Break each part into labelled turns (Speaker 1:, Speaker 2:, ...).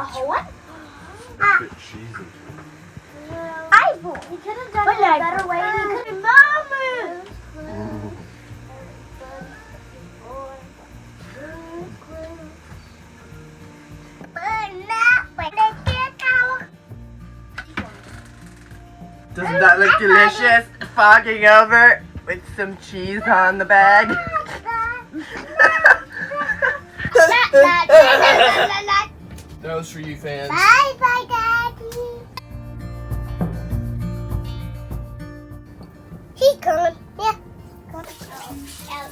Speaker 1: whole one?
Speaker 2: Put cheese into it.
Speaker 1: You could have done it a better way. You could have Mama!
Speaker 3: Doesn't that look delicious? Fogging over with some cheese on the bag.
Speaker 2: That was for you fans.
Speaker 1: Bye bye, Daddy. He's gone. Yeah. Ouch, ouch.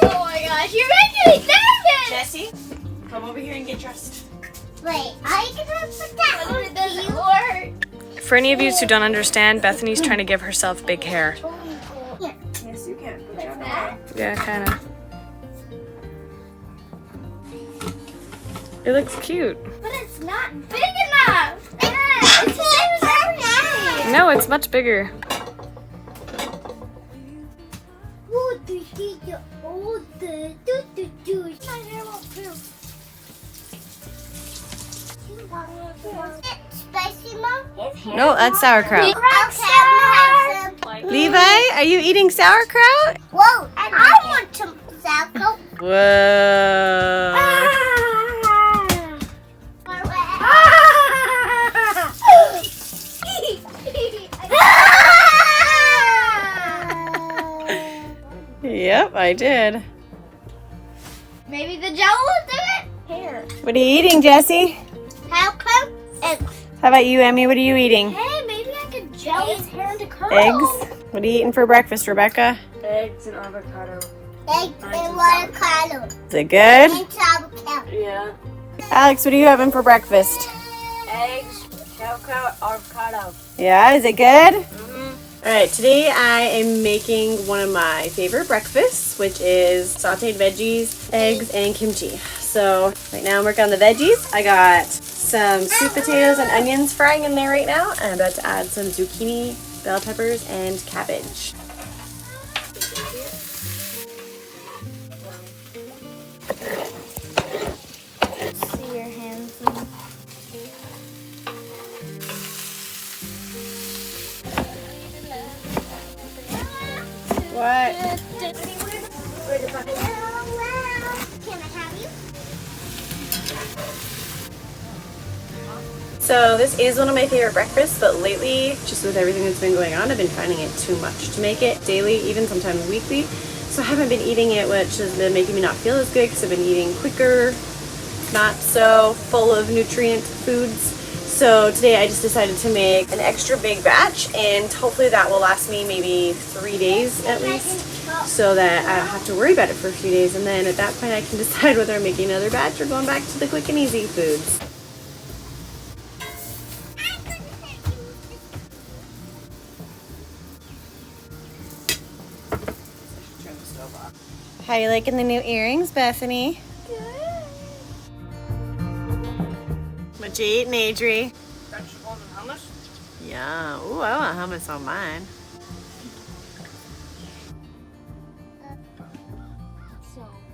Speaker 1: Oh my gosh, you're making me nervous.
Speaker 4: Jessie, come over here and get dressed.
Speaker 1: Wait, I can put that on. It doesn't work.
Speaker 5: For any of you who don't understand, Bethany's trying to give herself big hair.
Speaker 4: Yes, you can. Good job.
Speaker 5: Yeah, kind of. It looks cute.
Speaker 1: But it's not big enough. It's the same as everything.
Speaker 5: No, it's much bigger.
Speaker 1: My hair won't poop. Spicy, Mom?
Speaker 5: No, that's sauerkraut.
Speaker 1: Okay, I'm gonna have some.
Speaker 5: Levi, are you eating sauerkraut?
Speaker 1: Whoa, I want some sauerkraut.
Speaker 5: Whoa. Yep, I did.
Speaker 1: Maybe the jello will do it? Here.
Speaker 5: What are you eating, Jessie?
Speaker 1: Sauerkraut? Eggs.
Speaker 5: How about you, Emmy? What are you eating?
Speaker 1: Hey, maybe I could gel his hair into curls.
Speaker 5: Eggs? What are you eating for breakfast, Rebecca?
Speaker 4: Eggs and avocado.
Speaker 1: Eggs and avocado.
Speaker 5: Is it good?
Speaker 1: And sauerkraut.
Speaker 4: Yeah.
Speaker 5: Alex, what are you having for breakfast?
Speaker 4: Eggs, sauerkraut, avocado.
Speaker 5: Yeah, is it good? Alright, today I am making one of my favorite breakfasts, which is sauteed veggies, eggs, and kimchi. So, right now I'm working on the veggies. I got some sweet potatoes and onions frying in there right now, and I'm about to add some zucchini, bell peppers, and cabbage.
Speaker 1: See your hands.
Speaker 5: What?
Speaker 1: Where's the bucket? Can I have you?
Speaker 5: So this is one of my favorite breakfasts, but lately, just with everything that's been going on, I've been finding it too much to make it daily, even sometimes weekly. So I haven't been eating it, which has been making me not feel as good because I've been eating quicker, not so full of nutrient foods. So today I just decided to make an extra big batch, and hopefully that will last me maybe 3 days at least, so that I don't have to worry about it for a few days, and then at that point I can decide whether I'm making another batch or going back to the quick and easy foods. How you liking the new earrings, Bethany? What you eating, Adri?
Speaker 4: Vegetables and hummus.
Speaker 5: Yeah. Ooh, I want hummus on mine.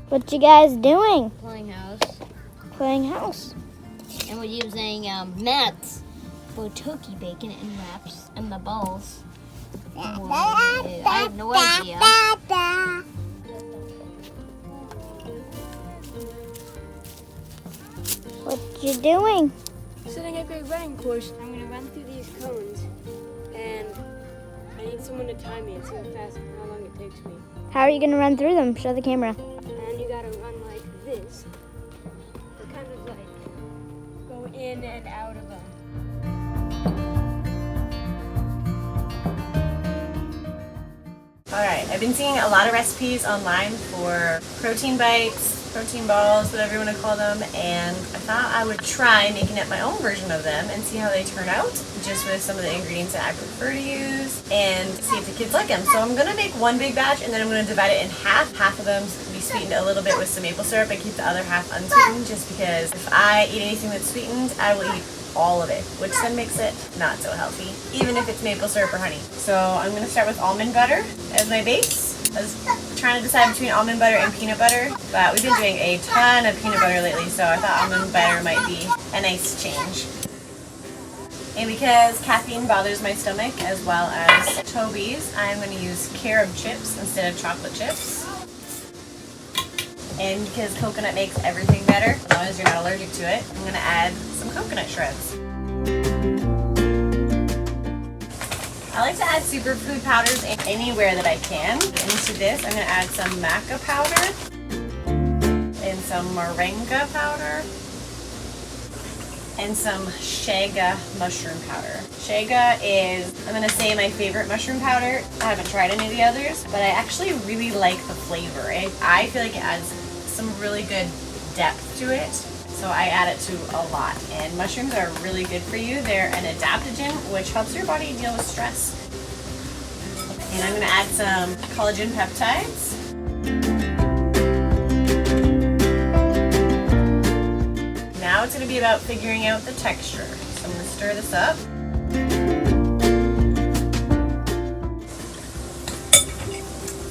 Speaker 1: What you guys doing?
Speaker 6: Playing house,
Speaker 1: Playing house.
Speaker 6: and we're using mats for turkey bacon and wraps and the balls. I have no idea.
Speaker 1: What you doing?
Speaker 7: Setting up a running course. I'm gonna run through these cones, and I need someone to time me and see how long it takes me.
Speaker 1: How are you gonna run through them? Show the camera.
Speaker 7: And you gotta run like this. So kind of like go in and out of them.
Speaker 5: Alright, I've been seeing a lot of recipes online for protein bites, protein balls, whatever you want to call them, and I thought I would try making up my own version of them and see how they turn out, just with some of the ingredients that I prefer to use, and see if the kids like them. So I'm going to make one big batch, and then I'm going to divide it in half. Half of them be sweetened a little bit with some maple syrup and keep the other half unsweetened, just because if I eat anything that's sweetened, I will eat all of it, which then makes it not so healthy, even if it's maple syrup or honey. So I'm going to start with almond butter as my base. As trying to decide between almond butter and peanut butter, but we've been doing a ton of peanut butter lately, so I thought almond butter might be a nice change. And because caffeine bothers my stomach as well as Toby's, I'm going to use Carob Chips instead of chocolate chips. And because coconut makes everything better, as long as you're not allergic to it, I'm going to add some coconut shreds. I like to add superfood powders anywhere that I can. Into this, I'm going to add some Maca Powder and some Moringa Powder and some Chaga mushroom powder. Chaga is, I'm going to say, my favorite mushroom powder. I haven't tried any of the others, but I actually really like the flavor. I feel like it adds some really good depth to it, so I add it to a lot. And mushrooms are really good for you. They're an adaptogen, which helps your body deal with stress. And I'm going to add some collagen peptides. Now it's going to be about figuring out the texture. So I'm going to stir this up.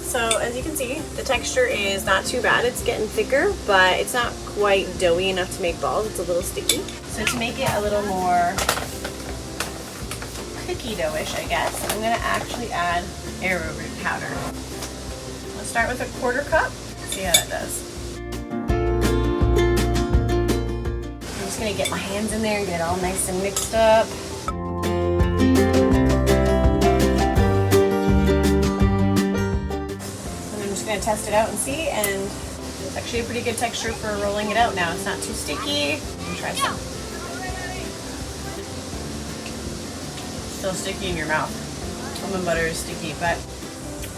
Speaker 5: So as you can see, the texture is not too bad. It's getting thicker, but it's not quite doughy enough to make balls. It's a little sticky. So to make it a little more cookie dough-ish, I guess, I'm going to actually add Arrowroot Powder. Let's start with a 1/4 cup. See how that does. I'm just going to get my hands in there and get it all nice and mixed up. Going to test it out and see, and it's actually a pretty good texture for rolling it out now. It's not too sticky. Let me try some. Still sticky in your mouth. Almond butter is sticky, but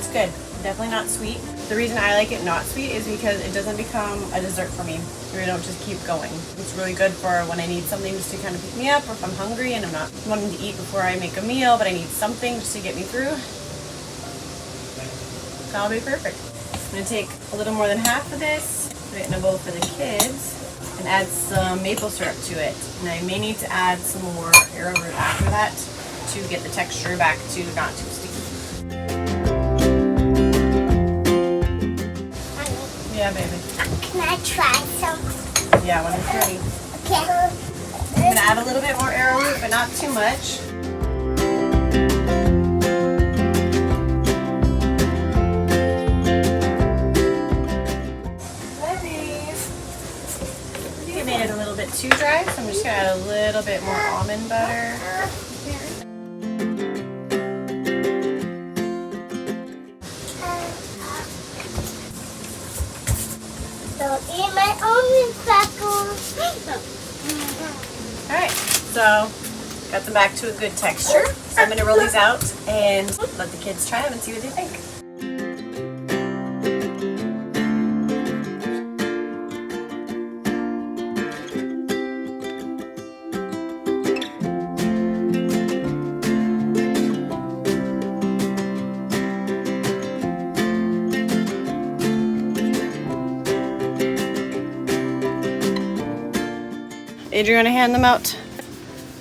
Speaker 5: it's good. Definitely not sweet. The reason I like it not sweet is because it doesn't become a dessert for me, where I don't just keep going. It's really good for when I need something just to kind of pick me up, or if I'm hungry and I'm not wanting to eat before I make a meal, but I need something just to get me through. That'll be perfect. I'm going to take a little more than half of this, put it in a bowl for the kids, and add some maple syrup to it. And I may need to add some more arrowroot after that to get the texture back to not too sticky. Yeah, baby.
Speaker 1: Can I try some?
Speaker 5: Yeah, when it's ready.
Speaker 1: Okay.
Speaker 5: I'm going to add a little bit more arrowroot, but not too much. Too dry, so I'm just going to add a little bit more almond butter.
Speaker 1: Don't eat my almond crackers.
Speaker 5: Alright, so got them back to a good texture. So I'm going to roll these out and let the kids try them and see what they think. Adri, you want to hand them out?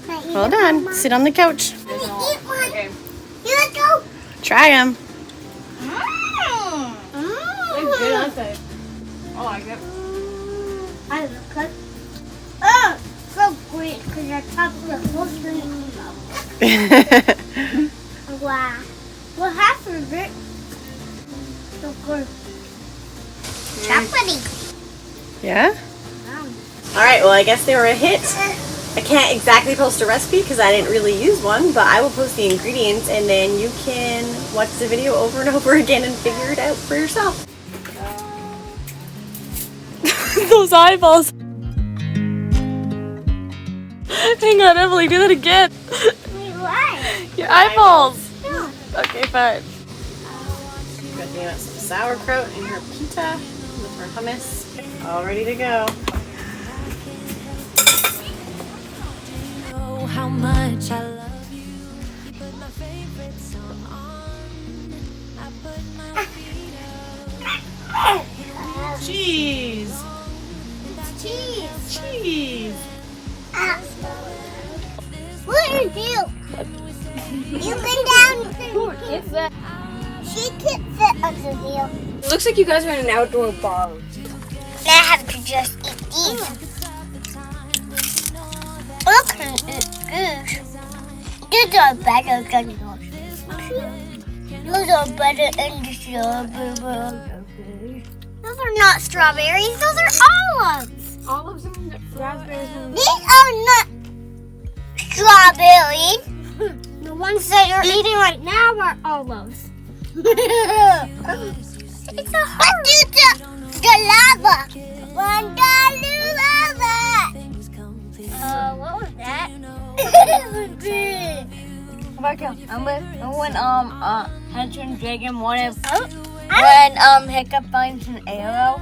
Speaker 5: Hold on. Sit on the couch.
Speaker 1: Let me eat one. Okay. Here I go.
Speaker 5: Try them.
Speaker 7: It's good, aren't they? I like it.
Speaker 1: I look good. Oh, so great because your chocolate was green. Wow. What happened, Rick? So good. Chocolatey.
Speaker 5: Yeah? Alright, well I guess they were a hit. I can't exactly post a recipe because I didn't really use one, but I will post the ingredients and then you can watch the video over and over again and figure it out for yourself. Those eyeballs. Hang on, Emily, do that again.
Speaker 1: Why?
Speaker 5: Your eyeballs.
Speaker 1: No.
Speaker 5: Okay, fine. Got me some sauerkraut in her pita with her hummus. All ready to go.
Speaker 8: How much I love you. You put my favorite song on. I put my feet up.
Speaker 5: Cheese.
Speaker 1: Cheese.
Speaker 5: Cheese.
Speaker 1: What are you? You've been down.
Speaker 6: It's that.
Speaker 1: She could fit under here.
Speaker 7: It looks like you guys are in an outdoor bar.
Speaker 1: I have to just eat these. Look, goose. These are better than yours. Those are better than the strawberries. Those are not strawberries. Those are olives.
Speaker 7: Olives and raspberries and...
Speaker 1: These are not strawberries. The ones that you're eating right now are olives. It's a heart. The lava. What was that?
Speaker 6: When Hunter and Dragon wanted when Hiccup finds an arrow.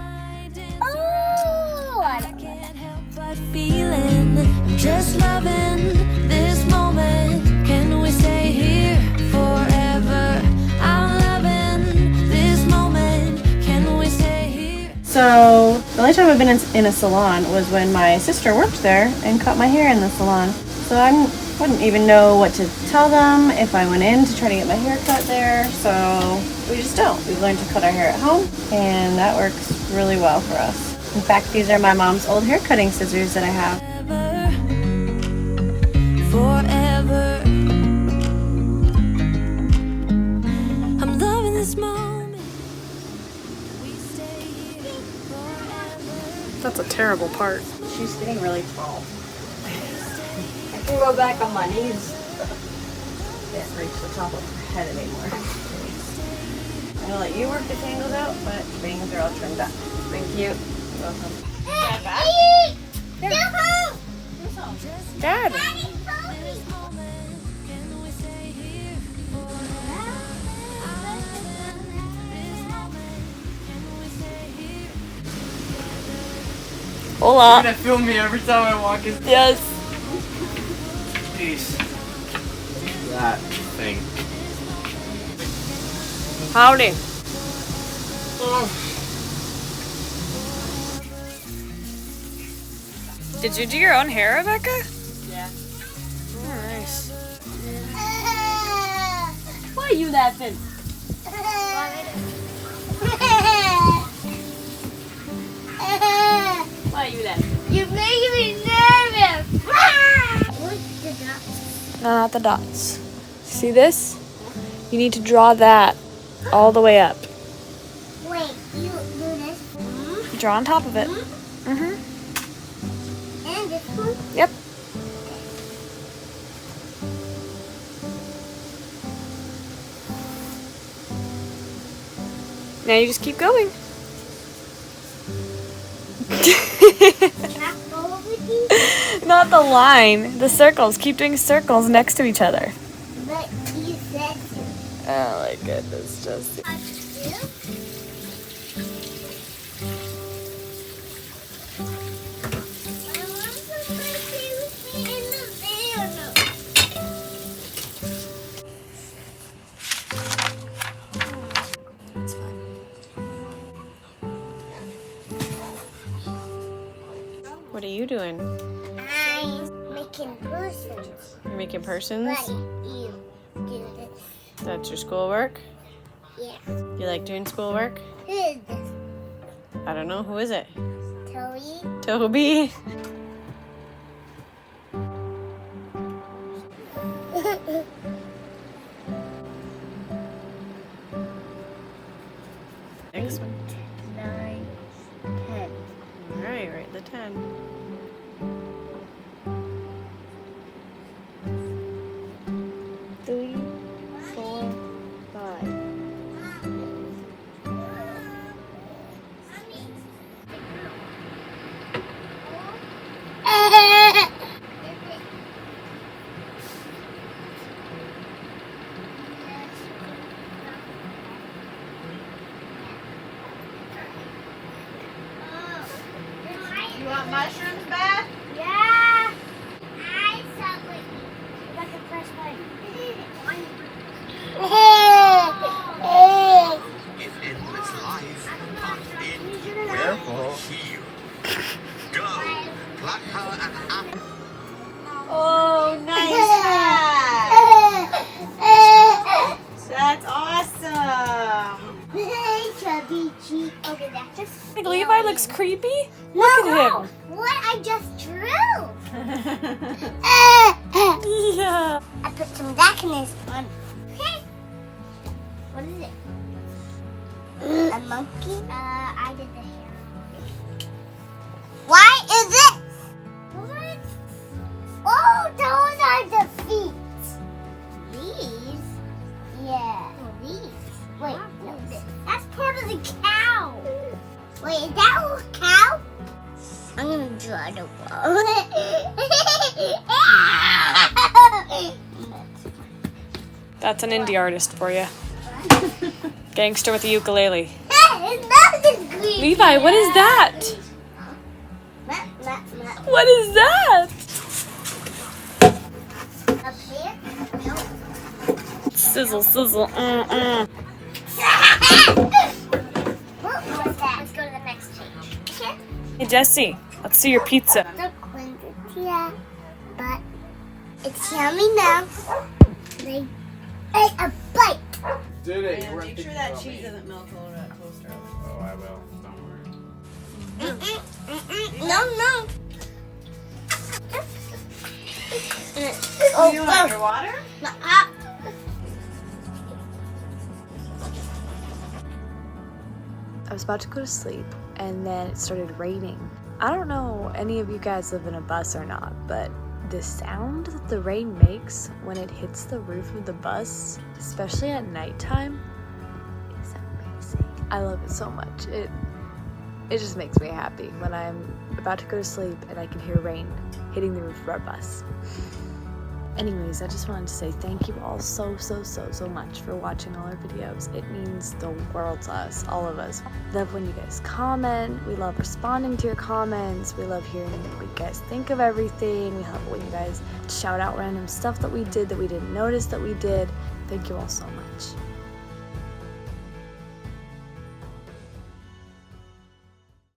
Speaker 1: Oh, I don't know.
Speaker 8: Can't help but feeling, just loving this moment. Can we stay here forever? I'm loving this moment. Can we stay here?
Speaker 5: So the only time I've been in a salon was when my sister worked there and cut my hair in the salon. So I wouldn't even know what to tell them if I went in to try to get my hair cut there. So we just don't. We've learned to cut our hair at home, and that works really well for us. In fact, these are my mom's old hair cutting scissors that I have.
Speaker 8: Forever. I'm loving this moment. We stay here forever.
Speaker 7: That's a terrible part.
Speaker 5: She's getting really tall.
Speaker 6: I can go back on my knees.
Speaker 5: Can't reach the top of her head anymore. I'm gonna let you work the tangles out, but bangs are all trimmed up. Thank you. You're welcome. Dad.
Speaker 3: Hola.
Speaker 2: You're gonna film me every time I walk in.
Speaker 3: Yes.
Speaker 2: Peace. That thing.
Speaker 3: Howdy. Did you do your own hair, Rebecca?
Speaker 6: Yeah.
Speaker 3: Oh, nice.
Speaker 6: Why are you laughing? Why are you laughing?
Speaker 1: You're making me nervous. What's the dot?
Speaker 7: No, not the dots. See this? You need to draw that all the way up.
Speaker 1: Wait, you do this?
Speaker 7: Draw on top of it. Mm-hmm.
Speaker 1: And this one?
Speaker 7: Yep. Now you just keep going.
Speaker 1: Not go over these?
Speaker 7: Not the line, the circles. Keep doing circles next to each other.
Speaker 1: But you said to.
Speaker 7: Oh my goodness, Justin.
Speaker 5: What are you doing?
Speaker 1: I'm making persons.
Speaker 5: You're making persons?
Speaker 1: But you do this.
Speaker 5: That's your schoolwork?
Speaker 1: Yeah.
Speaker 5: You like doing schoolwork?
Speaker 1: Who is this?
Speaker 5: I don't know. Who is it?
Speaker 1: Toby?
Speaker 5: Toby. Next one.
Speaker 1: 9, 10.
Speaker 5: All right, write the 10.
Speaker 1: Three, 4, 5.
Speaker 3: You want mushrooms back?
Speaker 1: Yeah. I saw what you got the first one.
Speaker 2: Careful.
Speaker 3: Oh, nice hat. That's awesome.
Speaker 1: Hey, Chubby
Speaker 5: Like Levi looks creepy.
Speaker 1: No,
Speaker 5: Look at him.
Speaker 1: What I just drew.
Speaker 5: Yeah.
Speaker 1: I put some darkness on. Okay. What is it? A monkey? I did the hair. Why is this? What? Oh, those are the feet. These? Yeah. These. Wait, no, that's part of the cow. Wait, is that a cow? I'm gonna draw the wall.
Speaker 5: That's an indie artist for you. Gangster with a ukulele.
Speaker 1: It's not the green.
Speaker 5: Levi, what is that? What is that?
Speaker 1: Up here? Nope.
Speaker 5: Sizzle, sizzle.
Speaker 1: What was that? Let's go to the next page. Okay.
Speaker 5: Hey Jesse, let's see your pizza.
Speaker 1: The quintia, but it's yummy now. They ate a bite.
Speaker 2: Did it? You
Speaker 3: Make sure that cheese doesn't melt all over that toaster.
Speaker 2: Oh, I will. Don't worry.
Speaker 1: No.
Speaker 3: You want your water?
Speaker 5: I was about to go to sleep and then it started raining. I don't know any of you guys live in a bus or not, but the sound that the rain makes when it hits the roof of the bus, especially at nighttime, is amazing. I love it so much. It just makes me happy when I'm about to go to sleep and I can hear rain hitting the roof of our bus. Anyways, I just wanted to say thank you all so much for watching all our videos. It means the world to us, all of us. We love when you guys comment. We love responding to your comments. We love hearing what you guys think of everything. We love when you guys shout out random stuff that we did that we didn't notice that we did. Thank you all so much.